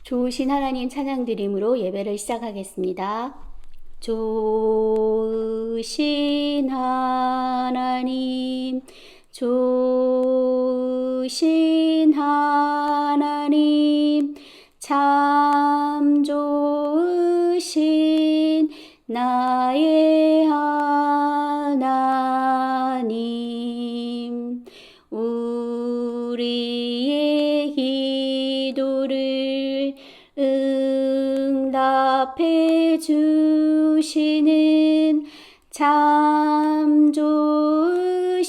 좋으신 하나님 찬양 드림으로 예배를 시작하겠습니다. 좋으신 하나님, 좋으신 하나님, 참 좋으신 나의 하나님, 우리의 기도를 응답해 주시는 참 좋으신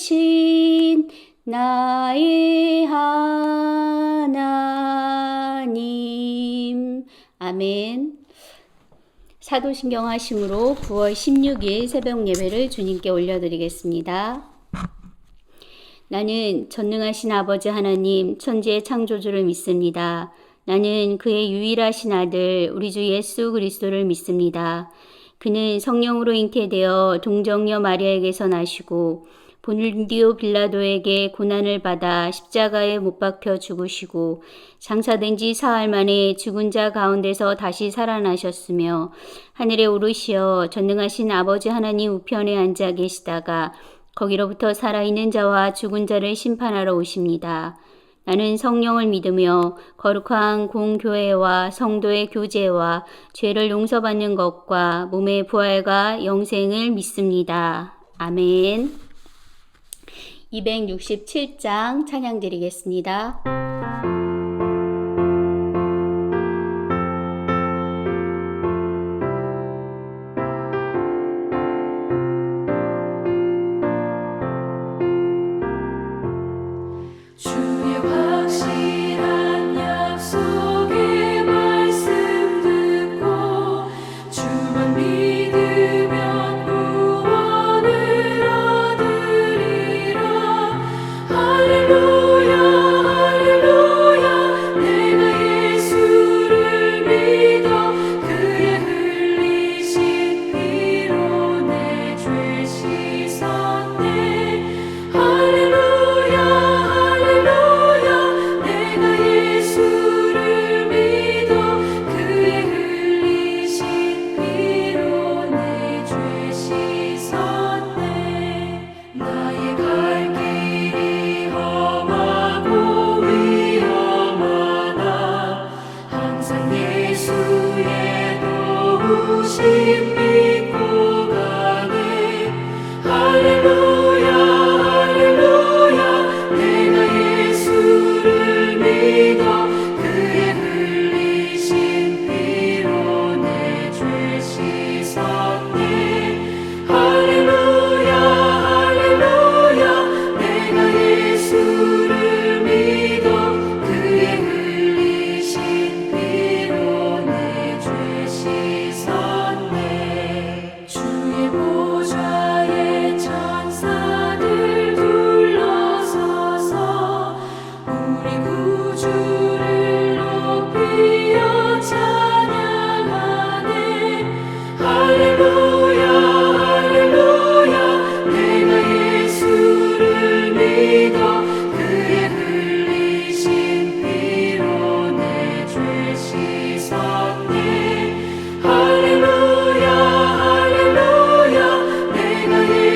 나의 하나님. 아멘. 사도신경 하심으로 9월 16일 새벽 예배를 주님께 올려드리겠습니다. 나는 전능하신 아버지 하나님 천지의 창조주를 믿습니다. 나는 그의 유일하신 아들 우리 주 예수 그리스도를 믿습니다. 그는 성령으로 잉태되어 동정녀 마리아에게서 나시고 본디오 빌라도에게 고난을 받아 십자가에 못 박혀 죽으시고 장사된 지 사흘 만에 죽은 자 가운데서 다시 살아나셨으며 하늘에 오르시어 전능하신 아버지 하나님 우편에 앉아 계시다가 거기로부터 살아있는 자와 죽은 자를 심판하러 오십니다. 나는 성령을 믿으며 거룩한 공교회와 성도의 교제와 죄를 용서받는 것과 몸의 부활과 영생을 믿습니다. 아멘. 267장 찬양 드리겠습니다.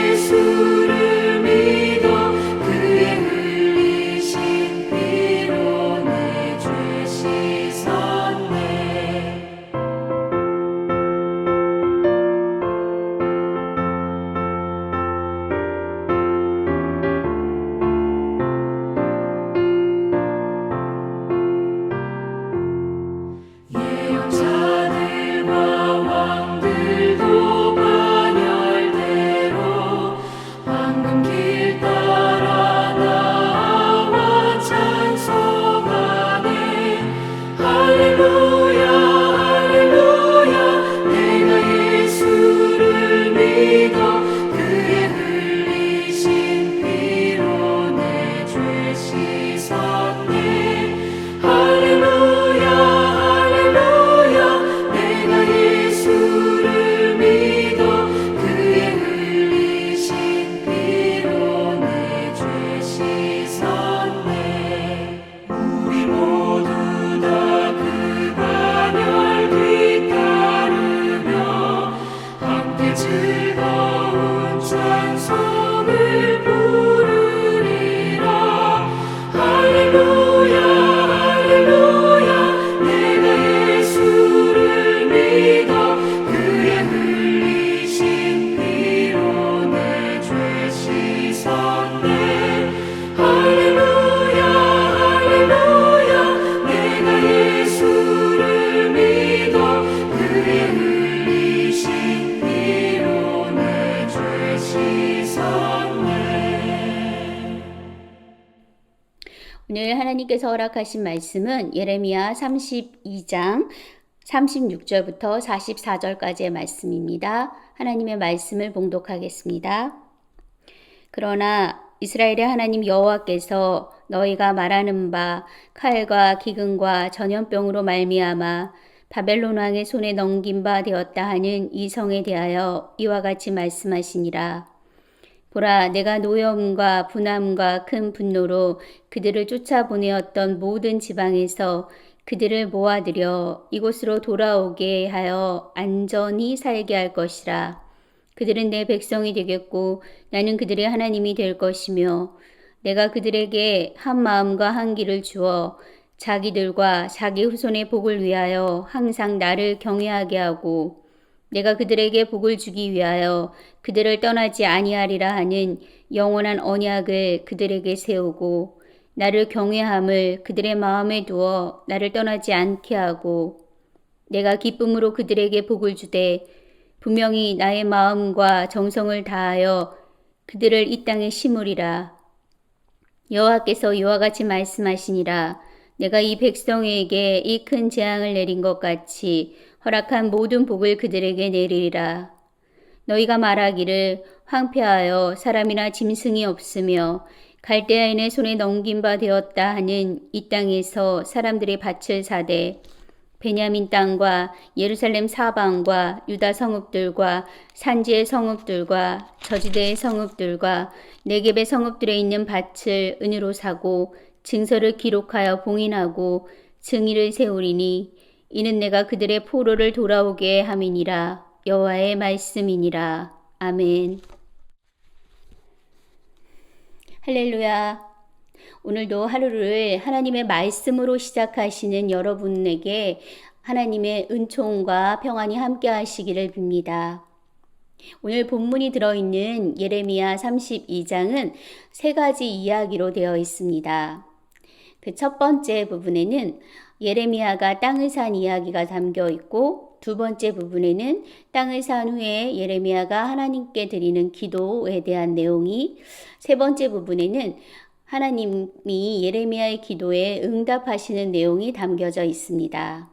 예수를 믿어 그의 흘리신 피로 내 할렐루야 내가 예수를 믿어 그의 흘리신 피로 내 죄 씻었네 할렐루야 할렐루야 내가 예수를 믿어 그의 흘리신 피로 내 죄 씻었네. 오늘 하나님께서 허락하신 말씀은 예레미야 32장 36절부터 44절까지의 말씀입니다. 하나님의 말씀을 봉독하겠습니다. 그러나 이스라엘의 하나님 여호와께서 너희가 말하는 바 칼과 기근과 전염병으로 말미암아 바벨론 왕의 손에 넘긴 바 되었다 하는 이 성에 대하여 이와 같이 말씀하시니라. 보라, 내가 노여움과 분함과 큰 분노로 그들을 쫓아보내었던 모든 지방에서 그들을 모아들여 이곳으로 돌아오게 하여 안전히 살게 할 것이라. 그들은 내 백성이 되겠고 나는 그들의 하나님이 될 것이며 내가 그들에게 한 마음과 한 길을 주어 자기들과 자기 후손의 복을 위하여 항상 나를 경외하게 하고 내가 그들에게 복을 주기 위하여 그들을 떠나지 아니하리라 하는 영원한 언약을 그들에게 세우고 나를 경외함을 그들의 마음에 두어 나를 떠나지 않게 하고 내가 기쁨으로 그들에게 복을 주되 분명히 나의 마음과 정성을 다하여 그들을 이 땅에 심으리라. 여호와께서 이와 같이 말씀하시니라. 내가 이 백성에게 이 큰 재앙을 내린 것 같이 허락한 모든 복을 그들에게 내리리라. 너희가 말하기를 황폐하여 사람이나 짐승이 없으며 갈대아인의 손에 넘긴 바 되었다 하는 이 땅에서 사람들의 밭을 사되 베냐민 땅과 예루살렘 사방과 유다 성읍들과 산지의 성읍들과 저지대의 성읍들과 네겝의 성읍들에 있는 밭을 은으로 사고 증서를 기록하여 봉인하고 증의를 세우리니 이는 내가 그들의 포로를 돌아오게 함이니라. 여호와의 말씀이니라. 아멘. 할렐루야. 오늘도 하루를 하나님의 말씀으로 시작하시는 여러분에게 하나님의 은총과 평안이 함께 하시기를 빕니다. 오늘 본문이 들어있는 예레미야 32장은 세 가지 이야기로 되어 있습니다. 그 첫 번째 부분에는 예레미야가 땅을 산 이야기가 담겨 있고 두 번째 부분에는 땅을 산 후에 예레미야가 하나님께 드리는 기도에 대한 내용이 세 번째 부분에는 하나님이 예레미야의 기도에 응답하시는 내용이 담겨져 있습니다.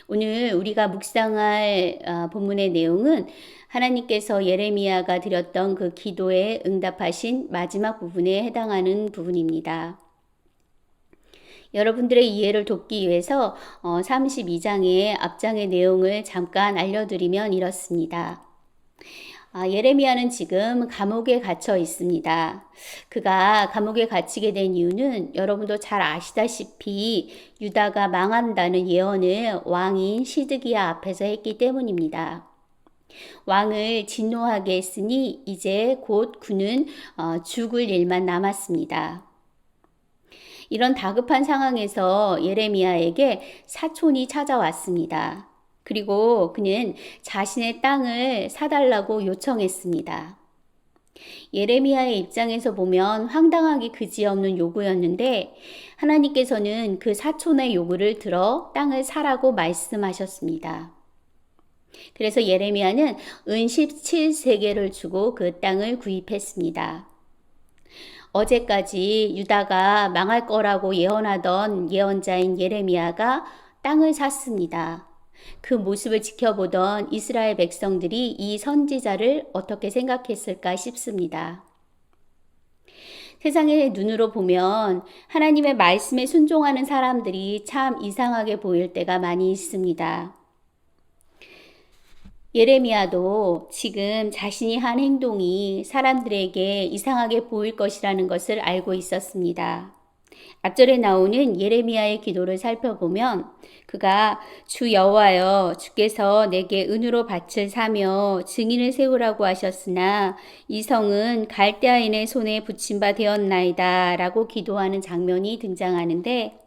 오늘 우리가 묵상할 본문의 내용은 하나님께서 예레미야가 드렸던 그 기도에 응답하신 마지막 부분에 해당하는 부분입니다. 여러분들의 이해를 돕기 위해서 32장의 앞장의 내용을 잠깐 알려드리면 이렇습니다. 예레미야는 지금 감옥에 갇혀 있습니다. 그가 감옥에 갇히게 된 이유는 여러분도 잘 아시다시피 유다가 망한다는 예언을 왕인 시드기야 앞에서 했기 때문입니다. 왕을 진노하게 했으니 이제 곧 그는 죽을 일만 남았습니다. 이런 다급한 상황에서 예레미야에게 사촌이 찾아왔습니다. 그리고 그는 자신의 땅을 사달라고 요청했습니다. 예레미야의 입장에서 보면 황당하기 그지없는 요구였는데 하나님께서는 그 사촌의 요구를 들어 땅을 사라고 말씀하셨습니다. 그래서 예레미야는 은 17세겔을 주고 그 땅을 구입했습니다. 어제까지 유다가 망할 거라고 예언하던 예언자인 예레미야가 땅을 샀습니다. 그 모습을 지켜보던 이스라엘 백성들이 이 선지자를 어떻게 생각했을까 싶습니다. 세상의 눈으로 보면 하나님의 말씀에 순종하는 사람들이 참 이상하게 보일 때가 많이 있습니다. 예레미야도 지금 자신이 한 행동이 사람들에게 이상하게 보일 것이라는 것을 알고 있었습니다. 앞절에 나오는 예레미야의 기도를 살펴보면 그가 주 여호와여 주께서 내게 은으로 밭을 사며 증인을 세우라고 하셨으나 이 성은 갈대아인의 손에 붙임 바 되었나이다 라고 기도하는 장면이 등장하는데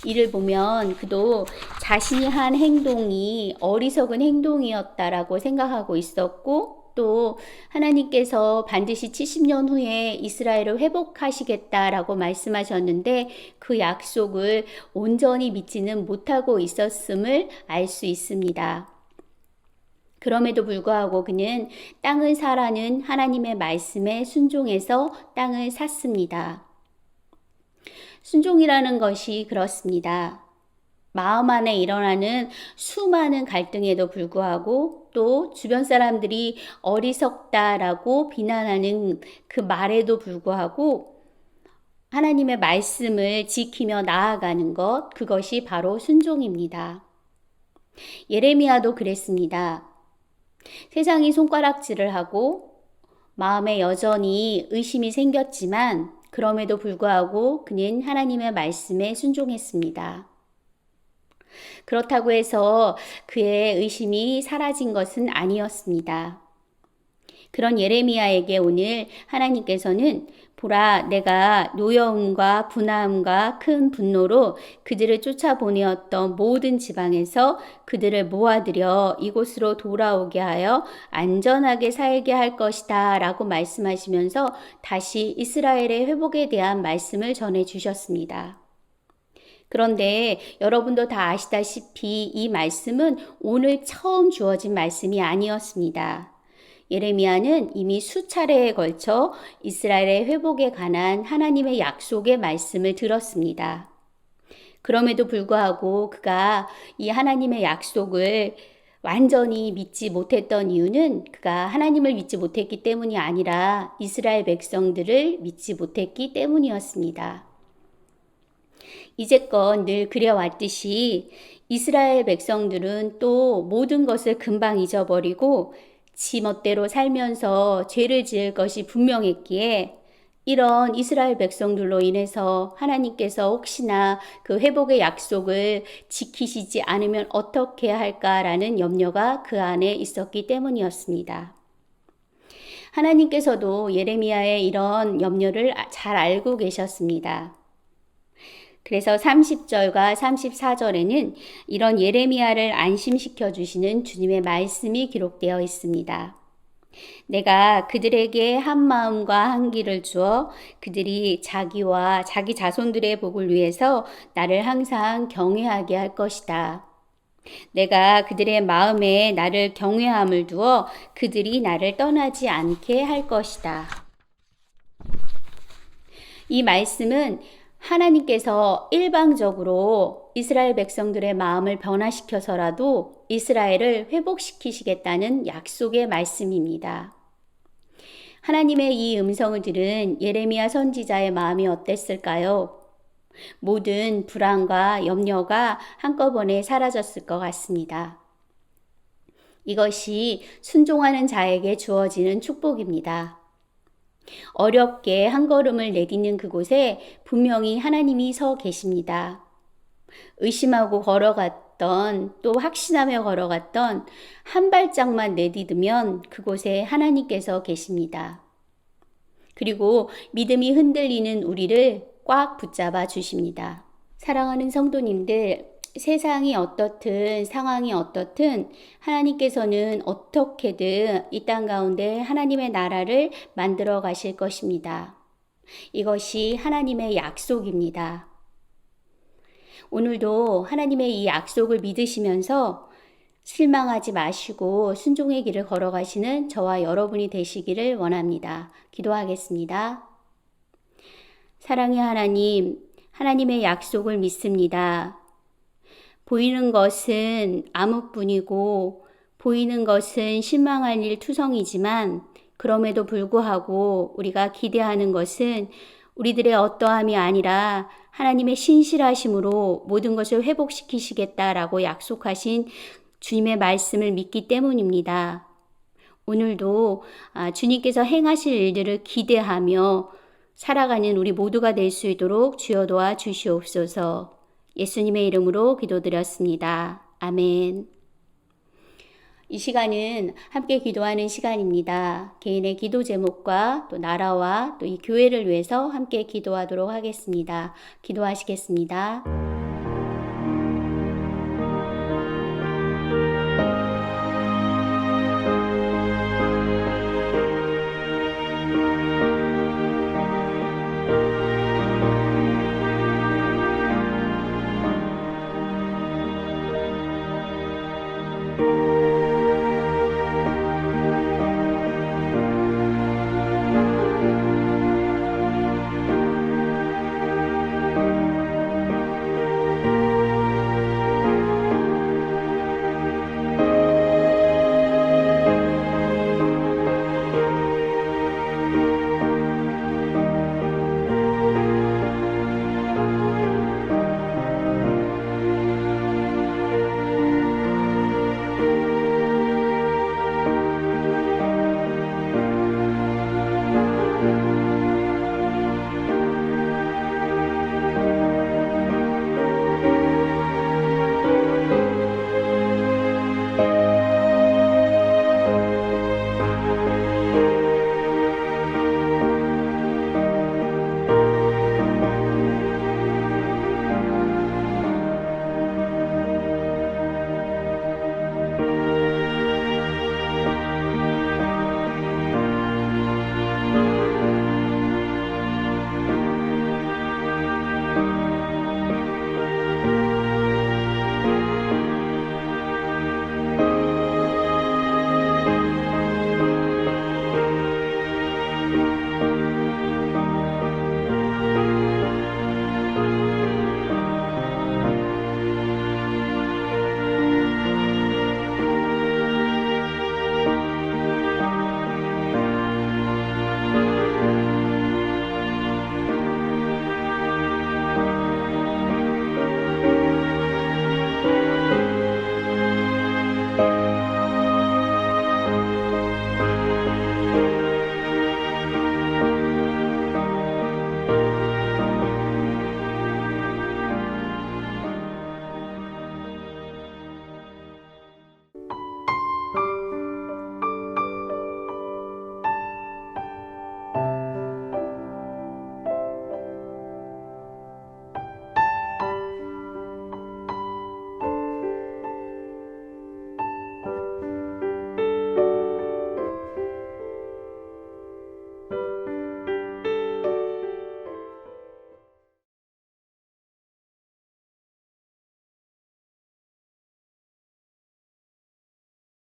이를 보면 그도 자신이 한 행동이 어리석은 행동이었다라고 생각하고 있었고 또 하나님께서 반드시 70년 후에 이스라엘을 회복하시겠다라고 말씀하셨는데 그 약속을 온전히 믿지는 못하고 있었음을 알 수 있습니다. 그럼에도 불구하고 그는 땅을 사라는 하나님의 말씀에 순종해서 땅을 샀습니다. 순종이라는 것이 그렇습니다. 마음 안에 일어나는 수많은 갈등에도 불구하고 또 주변 사람들이 어리석다라고 비난하는 그 말에도 불구하고 하나님의 말씀을 지키며 나아가는 것, 그것이 바로 순종입니다. 예레미야도 그랬습니다. 세상이 손가락질을 하고 마음에 여전히 의심이 생겼지만 그럼에도 불구하고 그는 하나님의 말씀에 순종했습니다. 그렇다고 해서 그의 의심이 사라진 것은 아니었습니다. 그런 예레미야에게 오늘 하나님께서는 보라 내가 노여움과 분함과 큰 분노로 그들을 쫓아보내었던 모든 지방에서 그들을 모아들여 이곳으로 돌아오게 하여 안전하게 살게 할 것이다 라고 말씀하시면서 다시 이스라엘의 회복에 대한 말씀을 전해 주셨습니다. 그런데 여러분도 다 아시다시피 이 말씀은 오늘 처음 주어진 말씀이 아니었습니다. 예레미야는 이미 수차례에 걸쳐 이스라엘의 회복에 관한 하나님의 약속의 말씀을 들었습니다. 그럼에도 불구하고 그가 이 하나님의 약속을 완전히 믿지 못했던 이유는 그가 하나님을 믿지 못했기 때문이 아니라 이스라엘 백성들을 믿지 못했기 때문이었습니다. 이제껏 늘 그려왔듯이 이스라엘 백성들은 또 모든 것을 금방 잊어버리고 지 멋대로 살면서 죄를 지을 것이 분명했기에 이런 이스라엘 백성들로 인해서 하나님께서 혹시나 그 회복의 약속을 지키시지 않으면 어떻게 할까라는 염려가 그 안에 있었기 때문이었습니다. 하나님께서도 예레미야의 이런 염려를 잘 알고 계셨습니다. 그래서 30절과 34절에는 이런 예레미야를 안심시켜 주시는 주님의 말씀이 기록되어 있습니다. 내가 그들에게 한 마음과 한 길을 주어 그들이 자기와 자기 자손들의 복을 위해서 나를 항상 경외하게 할 것이다. 내가 그들의 마음에 나를 경외함을 두어 그들이 나를 떠나지 않게 할 것이다. 이 말씀은 하나님께서 일방적으로 이스라엘 백성들의 마음을 변화시켜서라도 이스라엘을 회복시키시겠다는 약속의 말씀입니다. 하나님의 이 음성을 들은 예레미야 선지자의 마음이 어땠을까요? 모든 불안과 염려가 한꺼번에 사라졌을 것 같습니다. 이것이 순종하는 자에게 주어지는 축복입니다. 어렵게 한 걸음을 내딛는 그곳에 분명히 하나님이 서 계십니다. 의심하고 걸어갔던 또 확신하며 걸어갔던 한 발짝만 내딛으면 그곳에 하나님께서 계십니다. 그리고 믿음이 흔들리는 우리를 꽉 붙잡아 주십니다. 사랑하는 성도님들, 세상이 어떻든 상황이 어떻든 하나님께서는 어떻게든 이 땅 가운데 하나님의 나라를 만들어 가실 것입니다. 이것이 하나님의 약속입니다. 오늘도 하나님의 이 약속을 믿으시면서 실망하지 마시고 순종의 길을 걸어가시는 저와 여러분이 되시기를 원합니다. 기도하겠습니다. 사랑의 하나님, 하나님의 약속을 믿습니다. 보이는 것은 암흑뿐이고 보이는 것은 실망할 일 투성이지만 그럼에도 불구하고 우리가 기대하는 것은 우리들의 어떠함이 아니라 하나님의 신실하심으로 모든 것을 회복시키시겠다라고 약속하신 주님의 말씀을 믿기 때문입니다. 오늘도 주님께서 행하실 일들을 기대하며 살아가는 우리 모두가 될 수 있도록 주여 도와 주시옵소서. 예수님의 이름으로 기도드렸습니다. 아멘. 이 시간은 함께 기도하는 시간입니다. 개인의 기도 제목과 또 나라와 또 이 교회를 위해서 함께 기도하도록 하겠습니다. 기도하시겠습니다.